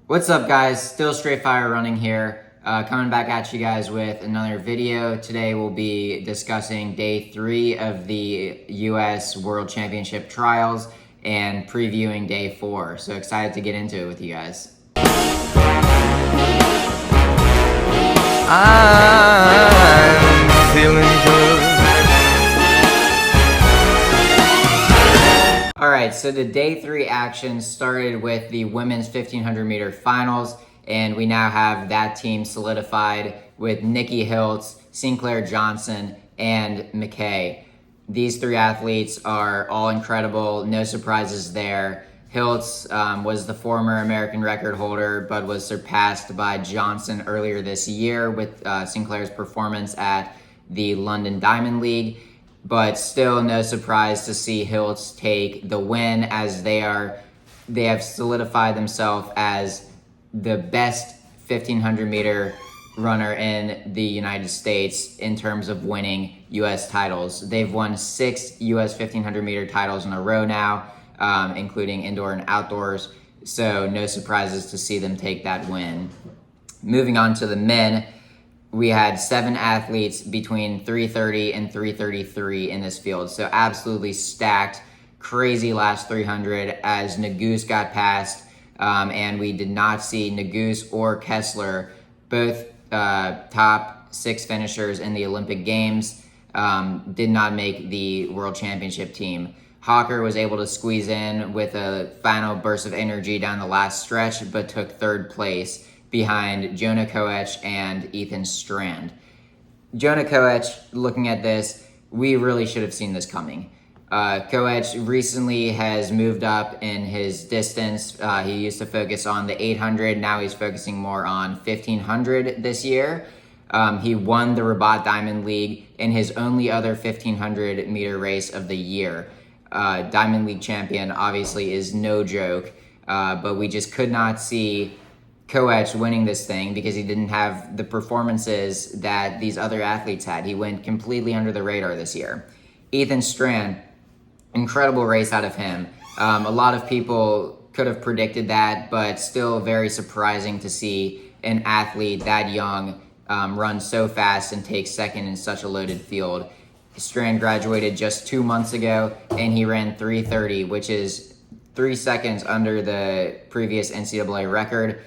What's up, guys? Still Straight Fire Running here, coming back at you guys with another video. Today we'll be discussing day 3 of the U.S. World Championship trials and previewing day 4. So excited to get into it with you guys. I'm feeling good. Alright, so the day 3 action started with the women's 1500 meter finals, and we now have that team solidified with Nikki Hiltz, Sinclair Johnson, and McKay. These 3 athletes are all incredible, no surprises there. Hiltz was the former American record holder, but was surpassed by Johnson earlier this year with Sinclair's performance at the London Diamond League. But still no surprise to see Hiltz take the win, as they have solidified themselves as the best 1500 meter runner in the United States in terms of winning U.S. titles. They've won 6 U.S. 1500 meter titles in a row now, including indoor and outdoors. So no surprises to see them take that win. Moving on to the men, we had 7 athletes between 3:30 and 3:33 in this field. So absolutely stacked, crazy last 300 as Nuguse got passed, and we did not see Nuguse or Kessler, both top 6 finishers in the Olympic Games, did not make the World Championship team. Hawker was able to squeeze in with a final burst of energy down the last stretch, but took 3rd place behind Jonah Koech and Ethan Strand. Jonah Koech, looking at this, we really should have seen this coming. Koech recently has moved up in his distance. He used to focus on the 800. Now he's focusing more on 1500 this year. He won the Rabat Diamond League in his only other 1500 meter race of the year. Diamond League champion obviously is no joke, but we just could not see Koech winning this thing because he didn't have the performances that these other athletes had. He went completely under the radar this year. Ethan Strand, incredible race out of him. A lot of people could have predicted that, but still very surprising to see an athlete that young run so fast and take 2nd in such a loaded field. Strand graduated just 2 months ago, and he ran 3:30, which is 3 seconds under the previous NCAA record,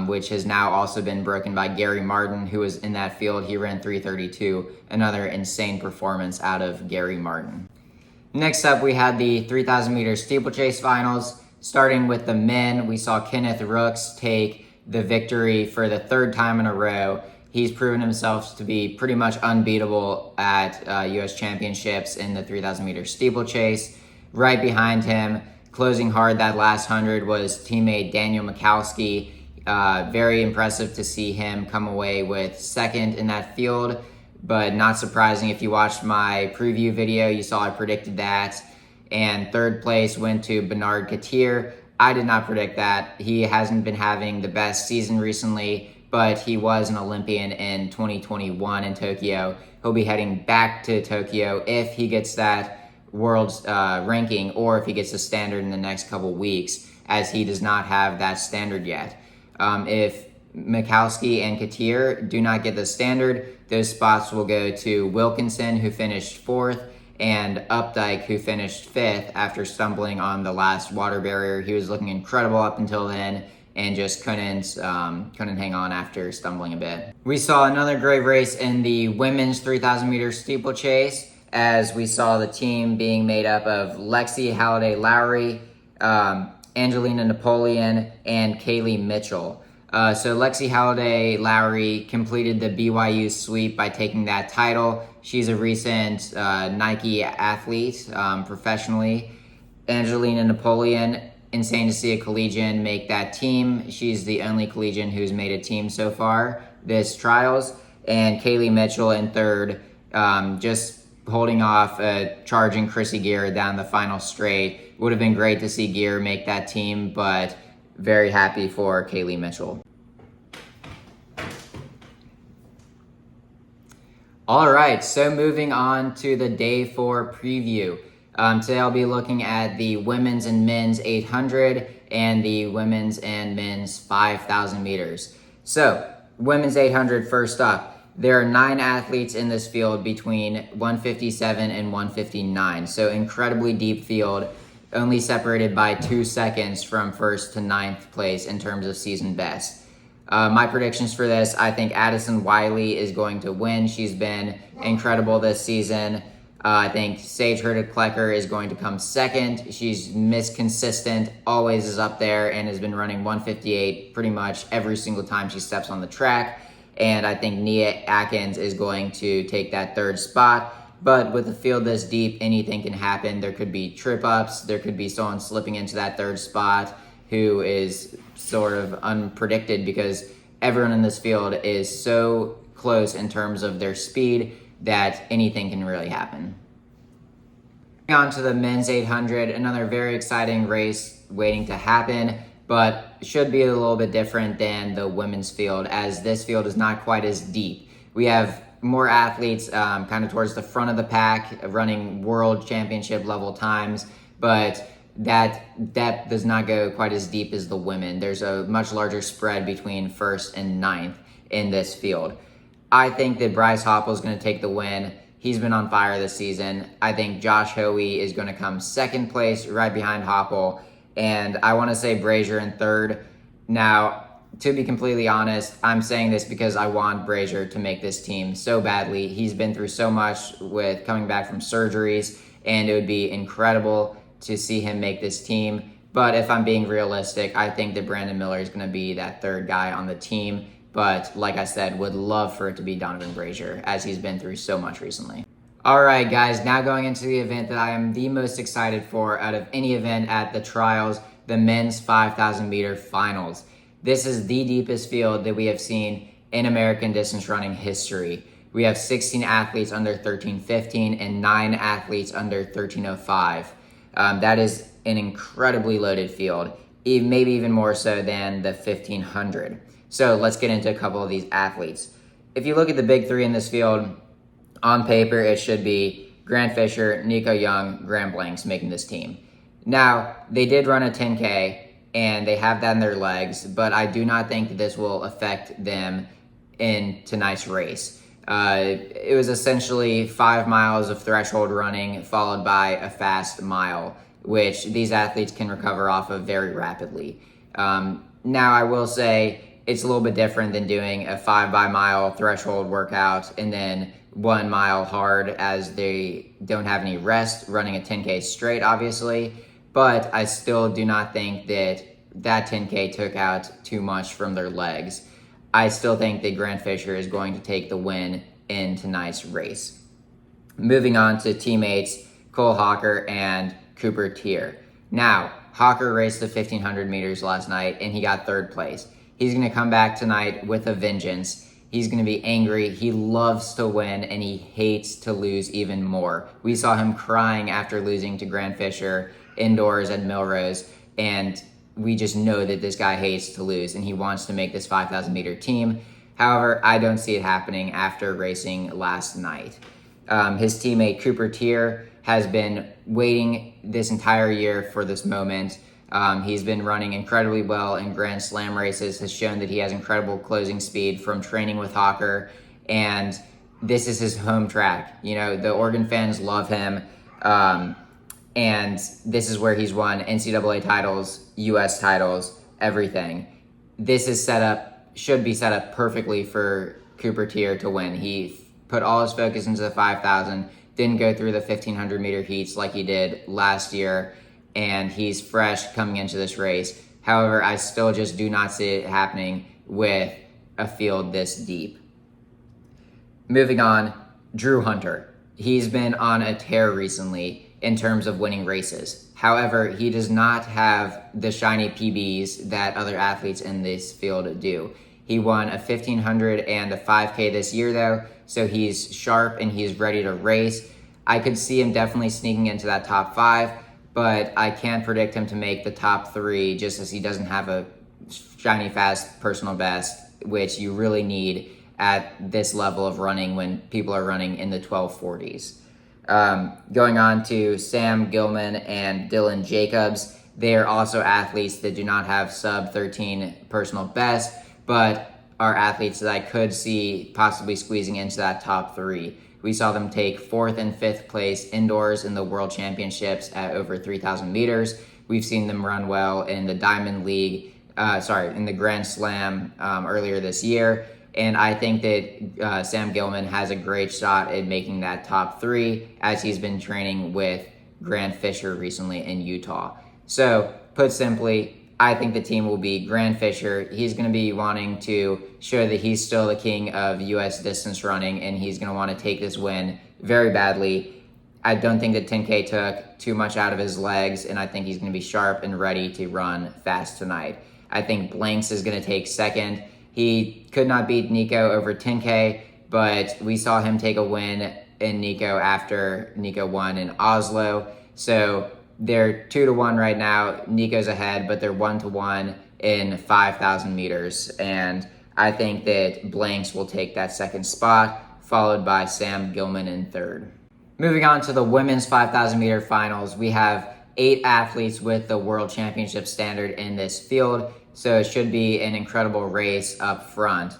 which has now also been broken by Gary Martin, who was in that field. He ran 3:32, another insane performance out of Gary Martin. Next up, we had the 3,000 meter steeplechase finals. Starting with the men, we saw Kenneth Rooks take the victory for the 3rd time in a row. He's proven himself to be pretty much unbeatable at U.S. championships in the 3,000 meter steeplechase. Right behind him, closing hard that last 100, was teammate Daniel Michalski. Very impressive to see him come away with 2nd in that field, but not surprising. If you watched my preview video, you saw I predicted that. And 3rd place went to Bernard Katir. I did not predict that. He hasn't been having the best season recently, but he was an Olympian in 2021 in Tokyo. He'll be heading back to Tokyo if he gets that world's ranking, or if he gets the standard in the next couple weeks, as he does not have that standard yet. If Michalski and Katir do not get the standard, those spots will go to Wilkinson, who finished 4th, and Updike, who finished 5th after stumbling on the last water barrier. He was looking incredible up until then, and just couldn't hang on after stumbling a bit. We saw another great race in the women's 3,000 meter steeplechase, as we saw the team being made up of Lexi Halliday-Lowry, Angelina Napoleon, and Kaylee Mitchell. So Lexi Halliday-Lowry completed the BYU sweep by taking that title. She's a recent Nike athlete professionally. Angelina Napoleon, insane to see a collegian make that team. She's the only collegian who's made a team so far this trials. And Kaylee Mitchell in 3rd, just holding off charging Chrissy Gear down the final straight. Would have been great to see Gear make that team, but very happy for Kaylee Mitchell. All right, so moving on to the day 4 preview. Today I'll be looking at the women's and men's 800 and the women's and men's 5,000 meters. So, women's 800 first up. There are 9 athletes in this field between 157 and 159. So, incredibly deep field, only separated by 2 seconds from first to ninth place in terms of season best. My predictions for this, I think Addison Wiley is going to win. She's been incredible this season. I think Sage Hurtig-Klecker is going to come second. She's consistent, always is up there, and has been running 158 pretty much every single time she steps on the track. And I think Nia Atkins is going to take that third spot. But with a field this deep, anything can happen. There could be trip-ups. There could be someone slipping into that third spot who is sort of unpredicted because everyone in this field is so close in terms of their speed that anything can really happen. On to the men's 800, another very exciting race waiting to happen, but should be a little bit different than the women's field, as this field is not quite as deep. We have more athletes kind of towards the front of the pack running world championship level times, but that depth does not go quite as deep as the women. There's a much larger spread between first and ninth in this field. I think that Bryce Hoppel is going to take the win. He's been on fire this season. I think Josh Hoey is going to come second place right behind Hoppel. And I want to say Brazier in third. Now, to be completely honest, I'm saying this because I want Brazier to make this team so badly. He's been through so much with coming back from surgeries, and it would be incredible to see him make this team. But if I'm being realistic, I think that Brandon Miller is going to be that third guy on the team. But like I said, would love for it to be Donovan Brazier, as he's been through so much recently. All right, guys, now going into the event that I am the most excited for out of any event at the trials, the men's 5,000 meter finals. This is the deepest field that we have seen in American distance running history. We have 16 athletes under 13:15 and 9 athletes under 13:05. That is an incredibly loaded field, maybe even more so than the 1500. So let's get into a couple of these athletes. If you look at the big three in this field, on paper it should be Grant Fisher, Nico Young, Graham Blanks making this team. Now, they did run a 10K, and they have that in their legs, but I do not think that this will affect them in tonight's race. It was essentially 5 miles of threshold running followed by a fast mile, which these athletes can recover off of very rapidly. Now, I will say it's a little bit different than doing a 5 mile threshold workout and then 1 mile hard, as they don't have any rest running a 10K straight, obviously. But I still do not think that 10K took out too much from their legs. I still think that Grant Fisher is going to take the win in tonight's race. Moving on to teammates Cole Hawker and Cooper Teare. Now, Hawker raced the 1,500 meters last night, and he got third place. He's going to come back tonight with a vengeance. He's going to be angry. He loves to win, and he hates to lose even more. We saw him crying after losing to Grant Fisher indoors at Millrose, and we just know that this guy hates to lose, and he wants to make this 5,000 meter team. However, I don't see it happening after racing last night. His teammate Cooper Teare has been waiting this entire year for this moment. He's been running incredibly well in Grand Slam races, has shown that he has incredible closing speed from training with Hawker, and this is his home track. You know, the Oregon fans love him, and this is where he's won NCAA titles, US titles, everything. This is should be set up perfectly for Cooper Teare to win. He put all his focus into the 5,000, didn't go through the 1,500 meter heats like he did last year, and he's fresh coming into this race. However, I still just do not see it happening with a field this deep. Moving on, Drew Hunter. He's been on a tear recently in terms of winning races. However, he does not have the shiny PBs that other athletes in this field do. He won a 1,500 and a 5K this year, though, so he's sharp and he's ready to race. I could see him definitely sneaking into that top 5, but I can't predict him to make the top 3 just as he doesn't have a shiny fast personal best, which you really need at this level of running when people are running in the 1240s. Going on to Sam Gilman and Dylan Jacobs. They are also athletes that do not have sub 13 personal best, but are athletes that I could see possibly squeezing into that top 3. We saw them take 4th and 5th place indoors in the World Championships at over 3,000 meters. We've seen them run well in the Diamond League, in the Grand Slam earlier this year. And I think that Sam Gilman has a great shot at making that top 3, as he's been training with Grant Fisher recently in Utah. So, put simply, I think the team will be Grant Fisher. He's going to be wanting to show that he's still the king of U.S. distance running, and he's going to want to take this win very badly. I don't think that 10K took too much out of his legs, and I think he's going to be sharp and ready to run fast tonight. I think Blanks is going to take 2nd. He could not beat Nico over 10K, but we saw him take a win in Nico after Nico won in Oslo. So they're 2-1 right now. Nico's ahead, but they're 1-1 in 5,000 meters. And I think that Blanks will take that 2nd spot, followed by Sam Gilman in 3rd. Moving on to the women's 5,000 meter finals, we have 8 athletes with the World Championship standard in this field. So it should be an incredible race up front.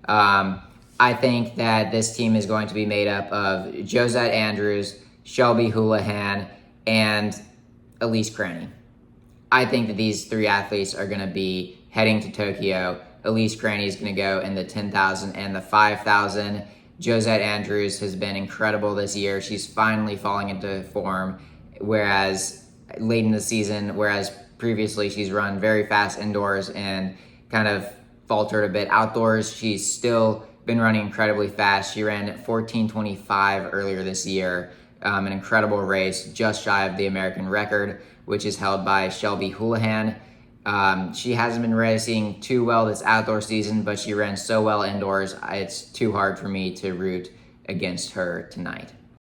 I think that this team is going to be made up of Josette Andrews, Shelby Houlihan, and Elise Cranny. I think that these 3 athletes are going to be heading to Tokyo. Elise Cranny is going to go in the 10,000 and the 5,000. Josette Andrews has been incredible this year. She's finally falling into form, late in the season, whereas previously she's run very fast indoors and kind of faltered a bit outdoors. She's still been running incredibly fast. She ran at 14:25 earlier this year. An incredible race, just shy of the American record, which is held by Shelby Houlihan. She hasn't been racing too well this outdoor season, but she ran so well indoors, it's too hard for me to root against her tonight.